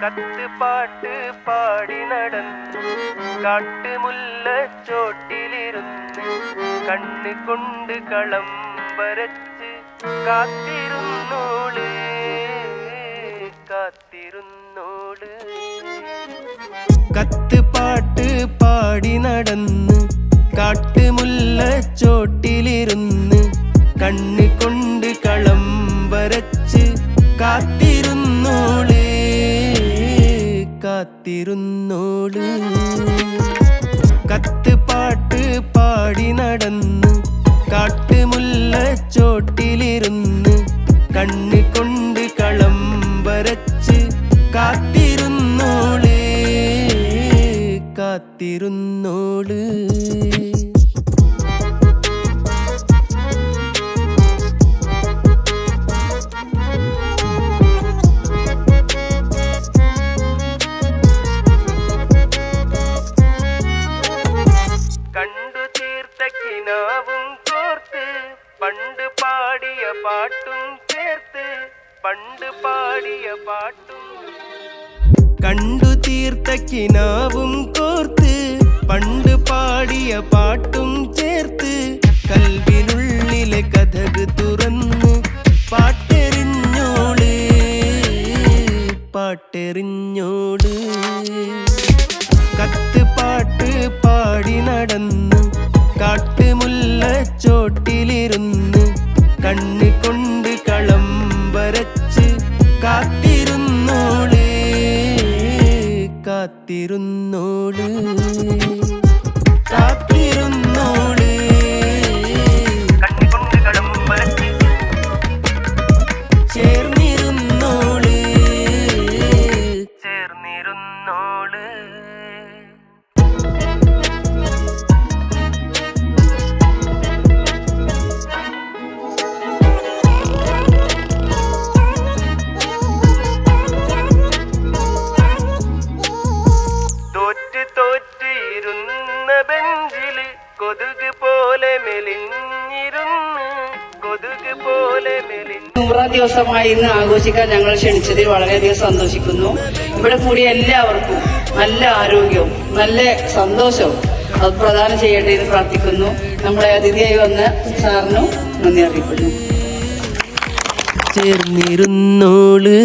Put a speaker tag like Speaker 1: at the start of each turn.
Speaker 1: കത്ത് പാട്ട് പാടി നടന്ന് കാട്ടുമുല്ലച്ചോട്ടിലിരുന്ന് കണ്ണ് കൊണ്ട് കളം വരച്ച് കാത്തിരുന്നോള് കാത്തിരുന്നോള്. കത്ത് പാട്ട് പാടി നടന്ന് കാട്ടുമുല്ലച്ചോട്ടിലിരുന്ന് കണ്ണ് കൊണ്ട് കളം വരച്ച് കാത്തിരുന്നോള് കാത്തിരുന്നോള്. കത്ത് പാട്ട് പാടി നടന്ന് കാട്ടുമുല്ലച്ചോട്ടിലിരുന്ന് കണ്ണ് കൊണ്ട് കളം വരച്ച് കാത്തിരുന്നോള് കാത്തിരുന്നോള്. കണ്ടു തീർത്ത കിനാവും കോർത്ത് പണ്ട് പാടിയ പാട്ടും ചേർത്ത് പണ്ട് പാടിയ പാട്ടും. കണ്ടു തീർത്ത കിനാവും കോർത്ത് പണ്ട് പാടിയ പാട്ടും ചേർത്ത് കൽവിനുള്ളിലെ കഥക് തുറന്ന് പാട്ടെറിഞ്ഞോള് പാട്ടെറിഞ്ഞോള്. കത്ത് പാട്ട് പാടി നടന്ന് കാട്ടുമുല്ലച്ചോട്ടിലിരുന്ന് കണ്ണ് കൊണ്ട് കളം വരച്ച് കാത്തിരുന്നോള് കാത്തിരുന്നോള് കാത്തിരുന്നോള്. കണ്ണ് കൊണ്ട് കളം വരച്ച് ചേർന്നിരുന്നോള് ചേർന്നിരുന്നോള്. തോറ്റിരുന്ന ബെഞ്ചില് കൊതുക് പോലെ മെലിഞ്ഞിരുന്ന് കൊതുക് പോലെ മെലിഞ്ഞ്.
Speaker 2: 100ാം ദിവസമായി ഇന്ന് ആഘോഷിക്കാൻ ഞങ്ങൾ ക്ഷണിച്ചതിൽ വളരെയധികം സന്തോഷിക്കുന്നു. ഇവിടെ കൂടിയ എല്ലാവർക്കും നല്ല ആരോഗ്യവും നല്ല സന്തോഷവും അത് പ്രദാനം ചെയ്യട്ടെ എന്ന് പ്രാർത്ഥിക്കുന്നു. നമ്മളെ അതിഥിയായി വന്ന സാറിനും നന്ദി അറിയിക്കുന്നു.
Speaker 1: ചേർന്നിരുന്നോള്